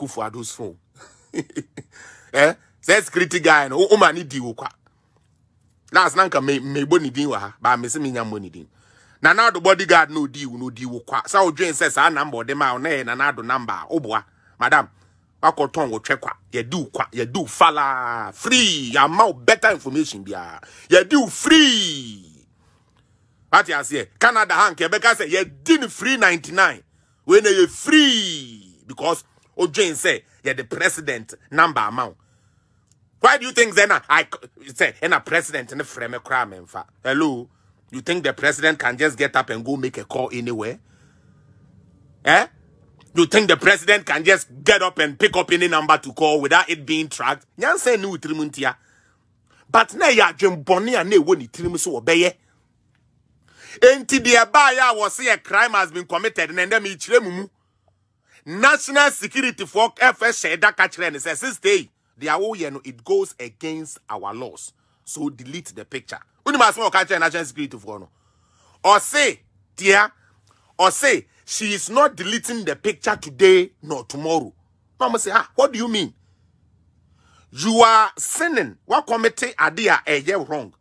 Akufo Addo's phone. Eh? Say security guy no o mani di wo kwa. Last nanka me boni din wa ha, ba me se me nya boni din. Na now the bodyguard no di wo kwa. Sa o dwen say sa number de ma na na do number oboa. Madam, wakoton wo twekwa. Ye do kwa, ye do fala free. Ya ma better information bia. Ye do free. What you say? Canada han Quebec say ye didn't free 99. When you free because Jane say you're the president number amount. Why do you think then I say and a president in the frame a crime in fact? Hello? You think the president can just get up and go make a call anywhere? Eh? You think the president can just get up and pick up any number to call without it being tracked? Nyan say no trimuntia. But na ya Boni and ne woni trimu so obeye. Enti the abaya was say a crime has been committed and then me mumu. National security for FS that catch and says stay. It goes against our laws. So delete the picture. Uni must catch national security for no. Or say, dear, or say she is not deleting the picture today nor tomorrow. Mama say, what do you mean? You are sinning. What committee idea a year wrong?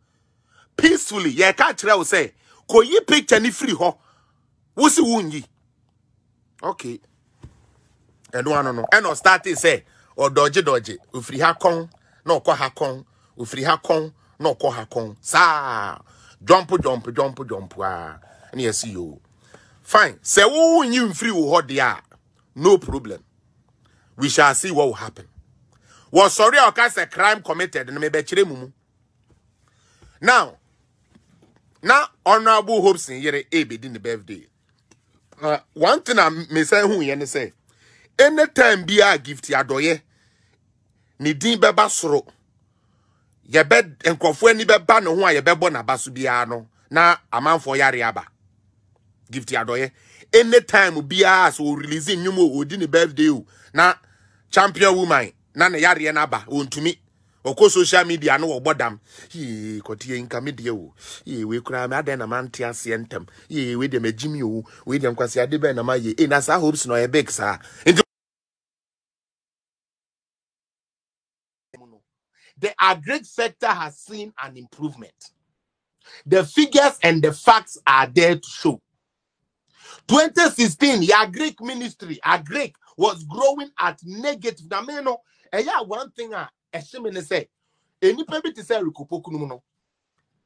Peacefully, ye catch will say, ko ye picture ni free ho. Wusi wunyi. Okay. And no. And no start say, or dodgy. Ufri hakon, no ko hakon. Ufri hakon, no ko hakon. Sa. Jump. And yes, you. Fine. Say, oh, you free wo dia. No problem. We shall see what will happen. Was sorry or cast a crime committed and maybe mumu. Now, honorable hopes in yere ebed in the birthday. One thing I may say who yen say. Anytime be a gift ya doye. Ni din beba soro. Ye bed en kwafo ni beba no ho a ye bebo na basu bia no. Na amanfo yare aba. Gift ya doye. Anytime be a so releasing nyumo odi ni birthday o. Na champion woman na ne yare na aba ontumi. Oko social media no obodam. Ye kotie inka media o. Ye we kura me aden na mantia sentem. Ye we dem agimi o. We dem kwase ade be na ma ye. Na sa hopes no ye big sa. The agri sector has seen an improvement. The figures and the facts are there to show. 2016, the agri ministry, agri was growing at negative. Now, one thing I say, any people to say no.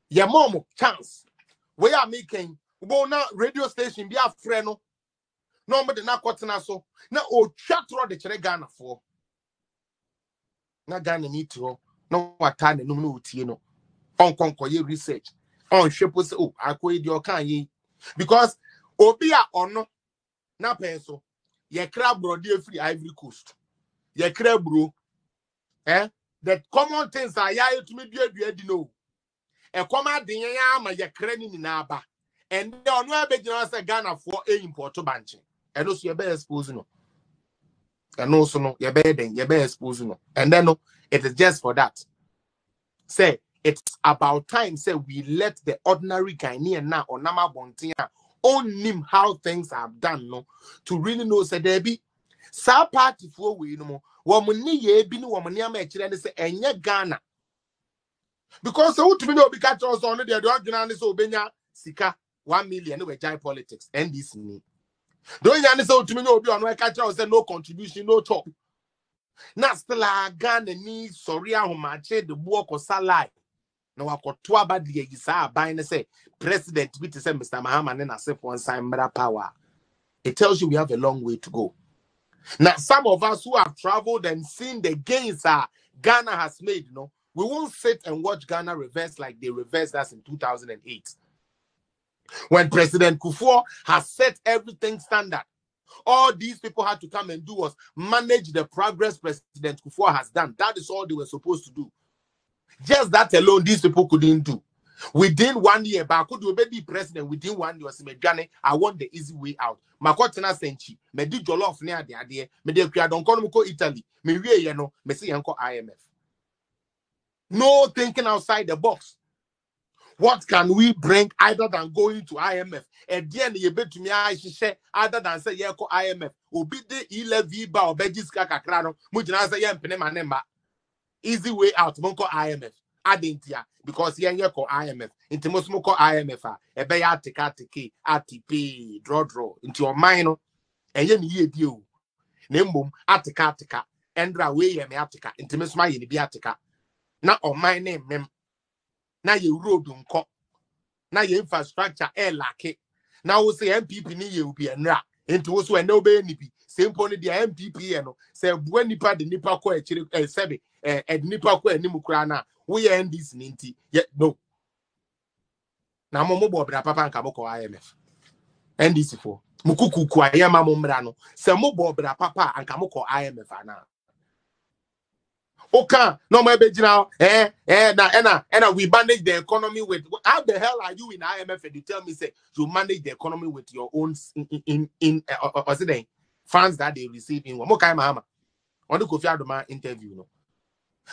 Your mom chance. We are making radio station be a friend. No, but not cotton so. Now, chat road the Ghana for. Now, Ghana need to. No what time no no on conquer research on shape oh I could your can ye because obia or no na pencil ye crab bro dear free Ivory Coast ye crab bro the common things are ya to me do know a common thing ya ma ye cranny in aba and they are no be say Ghana for a import banche and also your best expose no and also no your bed then your best expose no and then no. It is just for that. Say, it's about time, say, we let the ordinary Ghanaian now or Nama Bontia own him how things are done, no, to really know, say, there be some party for we no more. Woman, ye be no woman, ya make and say, and ye Ghana. Because so to me, no, because also only the organizers so Benya Sika 1 million with Jai politics and this me. Don't you so to me, no, be on where catch say no contribution, no top. Na still a Ghana ni sorry a humache the work or salai. No akotoa bad ye gisa buying say president with say Mr. Mahama and say for one sign power. It tells you we have a long way to go. Now some of us who have traveled and seen the gains Ghana has made, we won't sit and watch Ghana reverse like they reversed us in 2008. When President Akufo has set everything standard. All these people had to come and do was manage the progress President Akufo has done. That is all they were supposed to do. Just that alone, these people couldn't do. Within 1 year, but could be president within 1 year. I want the easy way out. Makotena Senchi, me di jollof near the idea, me de don't call Italy, me we me see IMF. No thinking outside the box. What can we bring other than going to IMF? And then you bet to me, I share other than say, yeah, call IMF. Obi de 11 ba or Bejiska Kakrano, Mujana say, yeah, Penema. Easy way out, Monko IMF. Adentia, because yeah, call IMF. Into most moko IMF, a bay atiki, ATP, draw, into your mind, and ye deal. Nembum, atika, Endra way, me atika, into Miss May in the Biatica. Not on my name, mem. Now you road unco. Now your infrastructure air like now we say MPP ni you be enra into us when no be ni bi same pony the MPP no say when nipa the nipa ko e chiri sebe nipa ko anim kura na we end this ninti yet no na mo bo bra papa nka mo ko IMF NDC for mukuku ku ayema mo mra no say mo bo bra papa anka mo ko IMF ana. Okay, no my baby now. We manage the economy with how the hell are you in IMF and you tell me say you manage the economy with your own funds that they receive in one more kind of on the Kofi Addo interview no.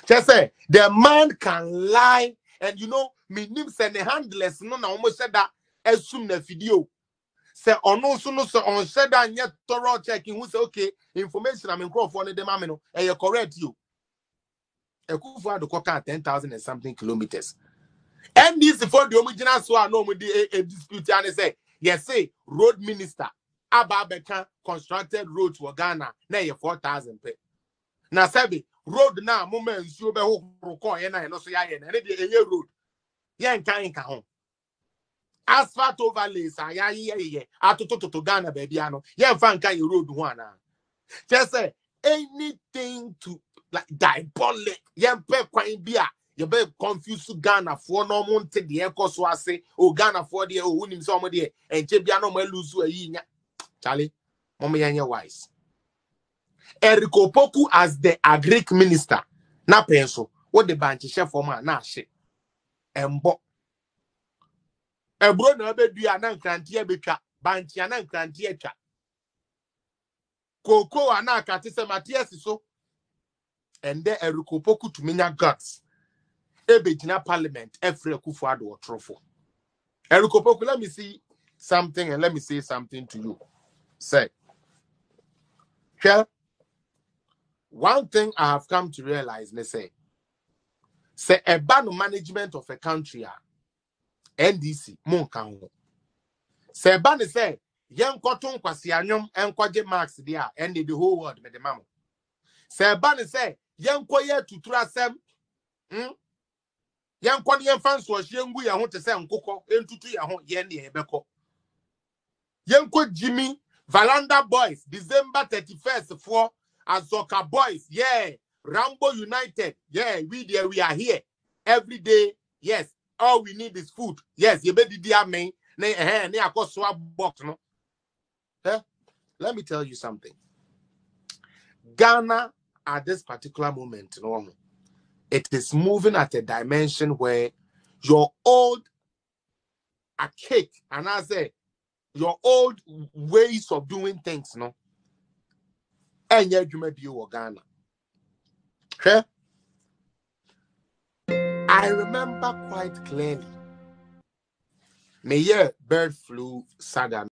Just say the man can lie and you know me nim send the handless no na almost said that assume the video say on no so on said that yet thorough checking who say okay information I'm in crowd for the mammy no and you correct you. Akufo Addo koka 10,000 and something kilometers. And this for the original so I know a dispute and say yes say road minister Ababeka constructed road to Ghana na 4,000 pe. Na sabi road na moment nsuo be ho roko ye na no so ya ye na dey road. Ye nka ho. Asphalt overlays ye atototo Ghana baby ano. Ye mfa nka ye road ho ana. Just say anything to like diabolic. Yempe kwine bia. You be confused Ghana for no monte the echo so I say, oh Ghana for the oh win some there and Jebiano may lose a yinya. Charlie, Mommy Yanya wise. Eriko Poku as the Agric minister. Na penso. What the banchi chef for man na shit. Embo. Ebro na be du anan krantie betwa. Banchi anan krantie twa. Koko ana katise Matias so. And there Eriko Poku to minya guts. Ebejina parliament every Akufo Addo or trophy. Eriko Poku, let me see something and let me say something to you. Say, one thing I have come to realize, they say a bad management of a country, NDC, Monkan. Say, ban say, young cotton quasianum and quaje marks there, and the whole world, with the mamma. Say, ban say, young quiet to trust them. Young Quanian fans was young, we are want to say Coco, and to 3 yendi Beko. Young Jimmy, Valanda boys, December 31st for Azoka boys, yeah, Rambo United, yeah, we are here every day, yes, all we need is food, yes, you better dear me, swap box, no. Let me tell you something. Ghana at this particular moment, no. It is moving at a dimension where your old archaic, and I say your old ways of doing things, no, and yet you may be Ghana. Okay? I remember quite clearly. May bird flu saga.